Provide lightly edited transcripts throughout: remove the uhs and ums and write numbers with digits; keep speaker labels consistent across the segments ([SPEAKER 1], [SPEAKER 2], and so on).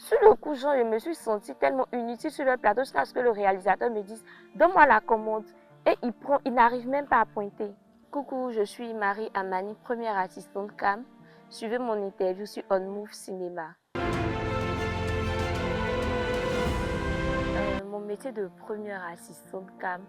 [SPEAKER 1] Sur le coup, genre, je me suis sentie tellement inutile sur le plateau jusqu'à ce que le réalisateur me dise « Donne-moi la commande ». Et il n'arrive même pas à pointer. Coucou, je suis Marie Amani, première assistante cam. Suivez mon interview sur On Move Cinéma. Mon métier de première assistante cam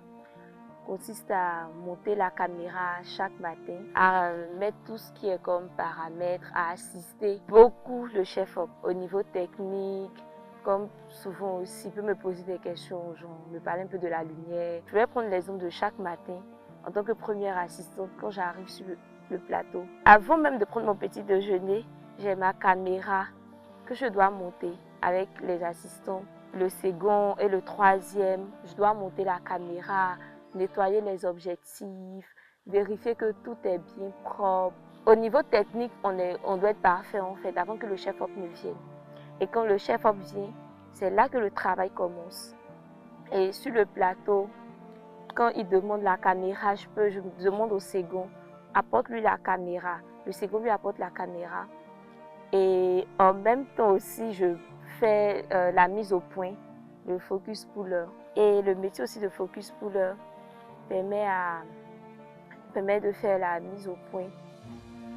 [SPEAKER 1] consiste à monter la caméra chaque matin, à mettre tout ce qui est comme paramètres, à assister beaucoup le chef-op au niveau technique, comme souvent aussi, il peut me poser des questions, genre me parler un peu de la lumière. Je vais prendre l'exemple de chaque matin en tant que première assistante quand j'arrive sur le plateau. Avant même de prendre mon petit déjeuner, j'ai ma caméra que je dois monter avec les assistants. Le second et le troisième, je dois monter la caméra, nettoyer les objectifs, vérifier que tout est bien propre. Au niveau technique, on doit être parfait en fait avant que le chef-op ne vienne. Et quand le chef-op vient, c'est là que le travail commence. Et sur le plateau, quand il demande la caméra, je demande au second, apporte-lui la caméra. Le second lui apporte la caméra. Et en même temps aussi, je fais la mise au point, le focus puller. Et le métier aussi de focus puller permet de faire la mise au point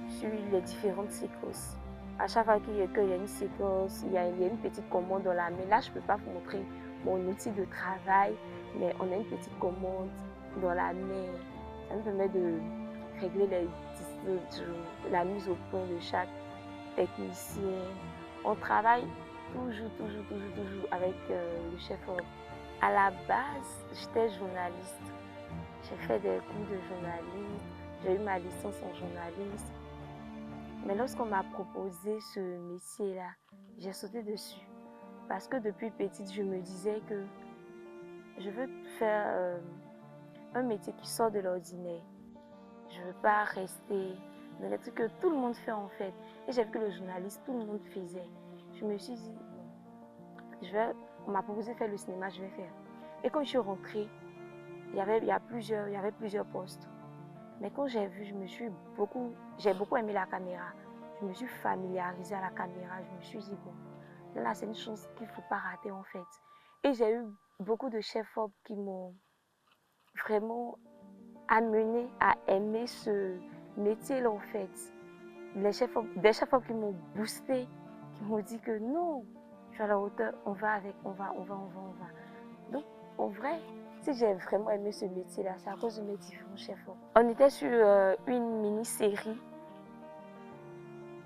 [SPEAKER 1] sur les différentes séquences. À chaque fois qu'il y a une séquence, il y a une petite commande dans la main. Là, je ne peux pas vous montrer mon outil de travail, mais on a une petite commande dans la main. Ça nous permet de régler la mise au point de chaque technicien. On travaille toujours avec le chef-op. À la base, j'étais journaliste. J'ai fait des cours de journalisme, j'ai eu ma licence en journalisme. Mais lorsqu'on m'a proposé ce métier-là, j'ai sauté dessus. Parce que depuis petite, je me disais que je veux faire un métier qui sort de l'ordinaire. Je ne veux pas rester dans les trucs que tout le monde fait en fait. Et j'ai vu que le journaliste, tout le monde faisait. Je me suis dit, on m'a proposé de faire le cinéma, je vais faire. Et quand je suis rentrée, il y avait plusieurs postes. Mais quand j'ai vu, j'ai beaucoup aimé la caméra. Je me suis familiarisée à la caméra. Je me suis dit, bon, là, c'est une chose qu'il ne faut pas rater en fait. Et j'ai eu beaucoup de chefs-op qui m'ont vraiment amené à aimer ce métier-là en fait. Des chefs-op qui m'ont boosté, qui m'ont dit que non, je suis à la hauteur, on va. Donc, en vrai, si j'ai vraiment aimé ce métier-là, c'est à cause de mes différents chefs-op. On était sur une mini-série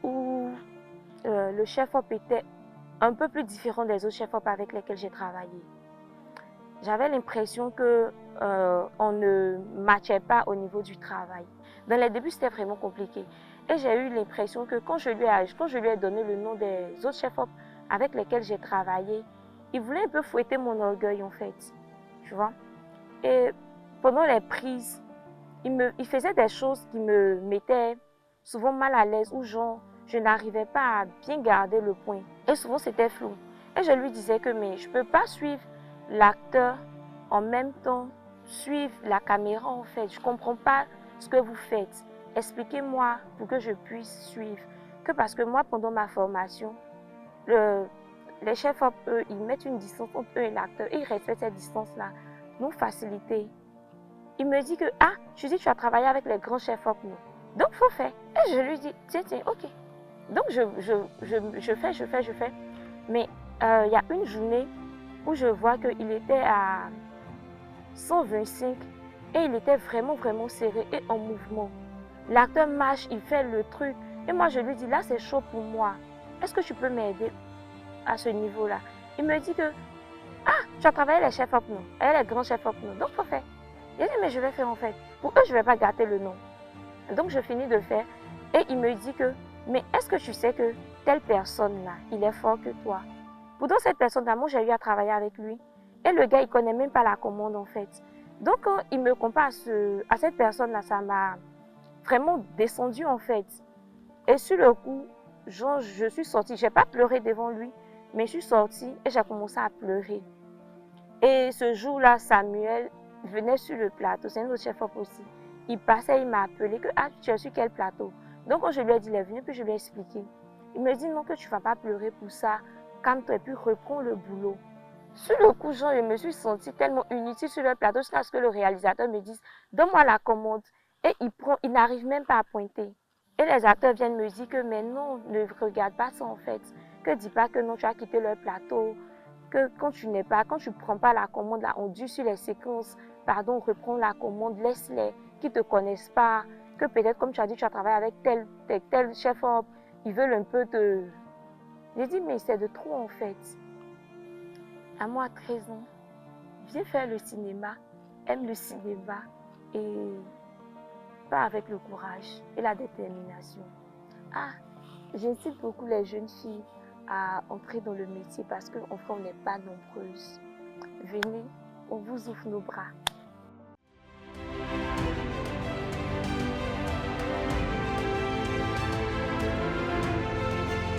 [SPEAKER 1] où le chef-op était un peu plus différent des autres chefs-op avec lesquels j'ai travaillé. J'avais l'impression qu'on ne matchait pas au niveau du travail. Dans les débuts, c'était vraiment compliqué. Et j'ai eu l'impression que quand je lui ai donné le nom des autres chefs-op avec lesquels j'ai travaillé, il voulait un peu fouetter mon orgueil en fait. Tu vois? Et pendant les prises, il faisait des choses qui me mettaient souvent mal à l'aise ou genre, je n'arrivais pas à bien garder le point. Et souvent, c'était flou. Et je lui disais que mais je ne peux pas suivre l'acteur en même temps, suivre la caméra en fait. Je ne comprends pas ce que vous faites. Expliquez-moi pour que je puisse suivre. Que parce que moi, pendant ma formation, les chefs-op, eux, ils mettent une distance entre eux et l'acteur et ils respectent cette distance-là. Nous faciliter. Il me dit que, tu dis que tu as travaillé avec les grands chefs-op, non? Donc, il faut faire. Et je lui dis, tiens, ok. Donc, je fais. Mais il y a une journée où je vois qu'il était à 125 et il était vraiment serré et en mouvement. L'acteur marche, il fait le truc. Et moi, je lui dis, là, c'est chaud pour moi. Est-ce que tu peux m'aider à ce niveau-là? Il me dit que, tu as travaillé les chefs-op, non? Et les grands chefs-op, non? Donc, il faut faire. Il dit, mais je vais faire en fait. Pour eux, je ne vais pas gâter le nom. Donc, je finis de faire. Et il me dit que, mais est-ce que tu sais que telle personne-là, il est fort que toi? Pourtant, cette personne-là, moi, j'ai eu à travailler avec lui. Et le gars, il ne connaît même pas la commande en fait. Donc, quand il me compare à cette personne-là, ça m'a vraiment descendu en fait. Et sur le coup, genre, je suis sortie. Je n'ai pas pleuré devant lui, mais je suis sortie et j'ai commencé à pleurer. Et ce jour-là, Samuel venait sur le plateau. C'est un autre chef-op aussi. Il passait, il m'a appelé que tu es sur quel plateau? Donc, quand je lui ai dit, il est venu, puis je lui ai expliqué. Il me dit non, que tu ne vas pas pleurer pour ça. calme-toi et puis reprends le boulot. Sur le coup, genre, je me suis sentie tellement inutile sur le plateau jusqu'à ce que le réalisateur me dise « Donne-moi la commande ». Et il n'arrive même pas à pointer. Et les acteurs viennent me dire que mais non, ne regarde pas ça en fait. Que dis pas que non, tu as quitté le plateau. Que quand tu prends pas la commande, là, on dure sur les séquences. Pardon, reprends la commande, laisse-les, qui te connaissent pas. Que peut-être, comme tu as dit, tu as travaillé avec tel chef-op, ils veulent un peu te... J'ai dit, mais c'est de trop en fait. À moi, 13 ans, viens faire le cinéma, aime le cinéma et pas avec le courage et la détermination. Ah, j'incite beaucoup les jeunes filles à entrer dans le métier parce qu'en France, on n'est pas nombreuses. Venez, on vous ouvre nos bras.